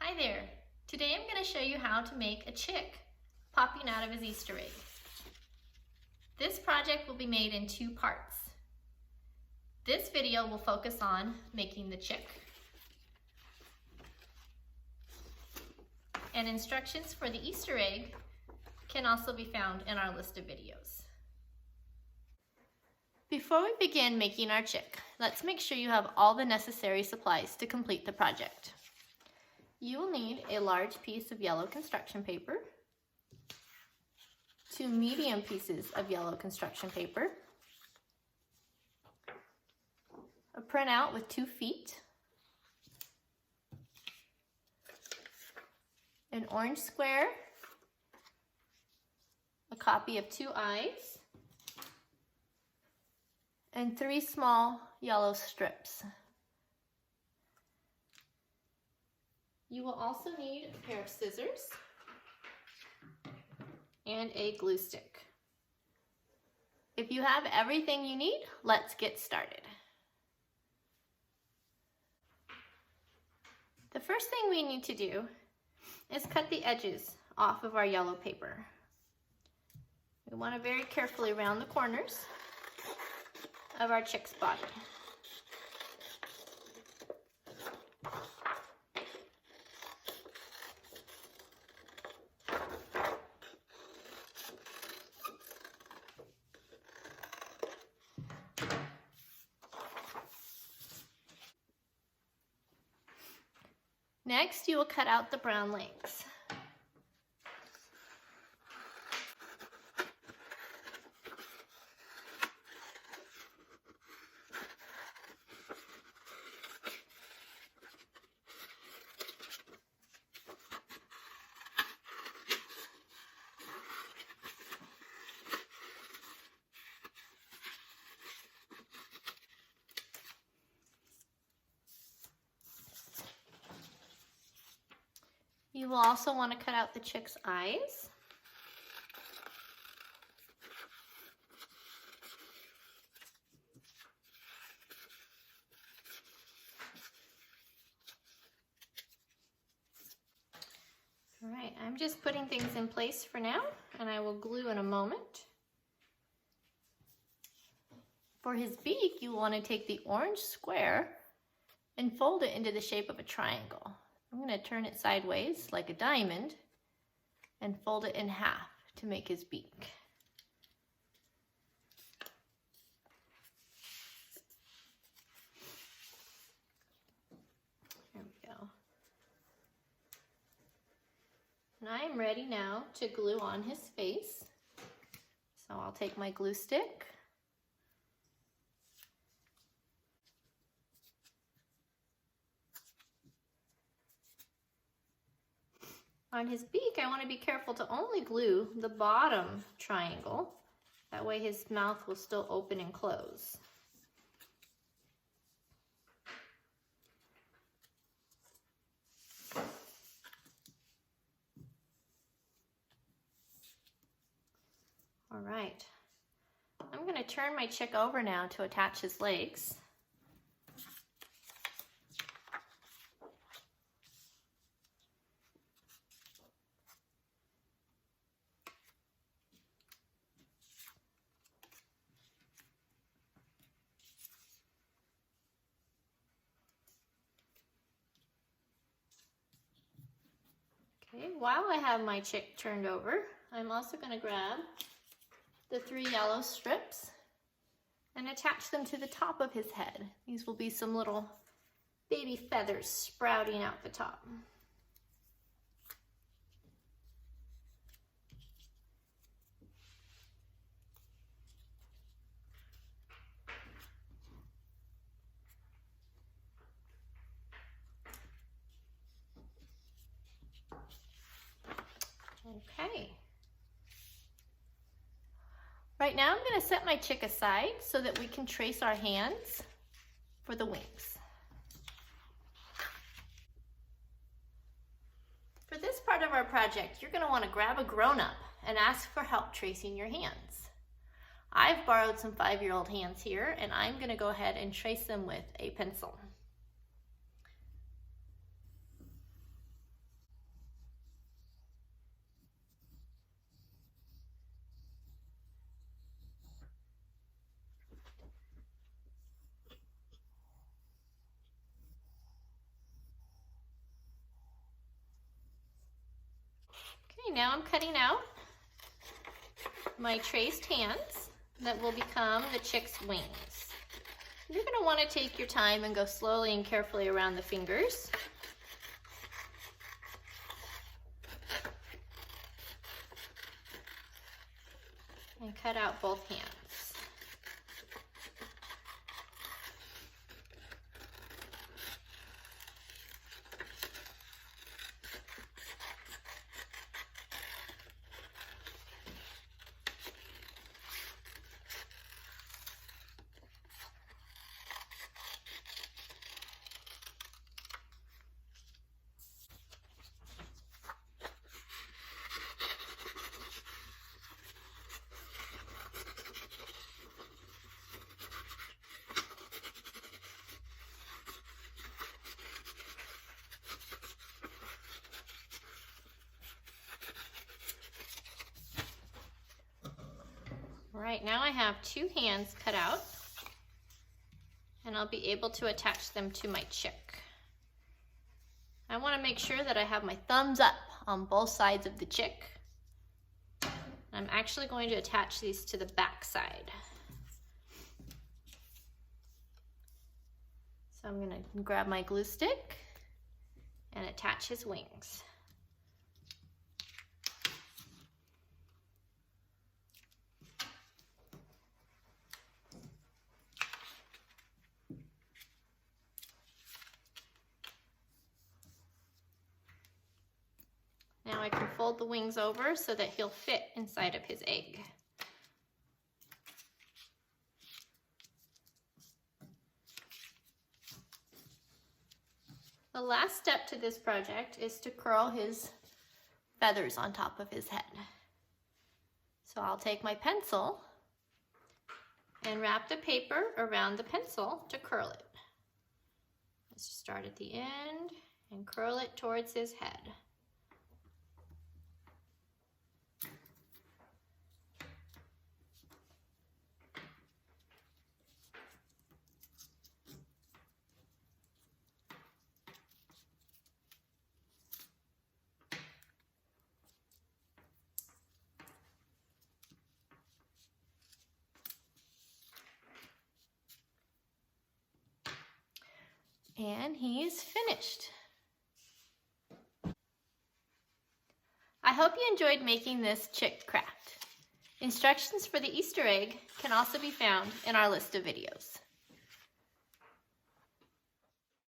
Hi there! Today I'm going to show you how to make a chick popping out of his Easter egg. This project will be made in two parts. This video will focus on making the chick. And instructions for the Easter egg can also be found in our list of videos. Before we begin making our chick, let's make sure you have all the necessary supplies to complete the project. You will need a large piece of yellow construction paper, 2 medium pieces of yellow construction paper, a printout with 2 feet, an orange square, a copy of 2 eyes, and 3 small yellow strips. You will also need a pair of scissors and a glue stick. If you have everything you need, let's get started. The first thing we need to do is cut the edges off of our yellow paper. We want to very carefully round the corners of our chick's body. Next, you will cut out the brown legs. You will also want to cut out the chick's eyes. All right, I'm just putting things in place for now, and I will glue in a moment. For his beak, you want to take the orange square and fold it into the shape of a triangle. I'm going to turn it sideways like a diamond and fold it in half to make his beak. There we go. And I'm ready now to glue on his face. So I'll take my glue stick. On his beak, I want to be careful to only glue the bottom triangle. That way his mouth will still open and close. All right. I'm going to turn my chick over now to attach his legs. Okay, while I have my chick turned over, I'm also going to grab the 3 yellow strips and attach them to the top of his head. These will be some little baby feathers sprouting out the top. Okay. Right now I'm going to set my chick aside so that we can trace our hands for the wings. For this part of our project, you're going to want to grab a grown-up and ask for help tracing your hands. I've borrowed some 5-year-old hands here, and I'm going to go ahead and trace them with a pencil. now I'm cutting out my traced hands that will become the chick's wings. You're going to want to take your time and go slowly and carefully around the fingers. And cut out both hands. Right, now I have 2 hands cut out, and I'll be able to attach them to my chick. I want to make sure that I have my thumbs up on both sides of the chick. I'm actually going to attach these to the back side. So I'm going to grab my glue stick and attach his wings. Now I can fold the wings over so that he'll fit inside of his egg. The last step to this project is to curl his feathers on top of his head. So I'll take my pencil and wrap the paper around the pencil to curl it. Let's just start at the end and curl it towards his head. And he's finished. I hope you enjoyed making this chick craft. Instructions for the Easter egg can also be found in our list of videos.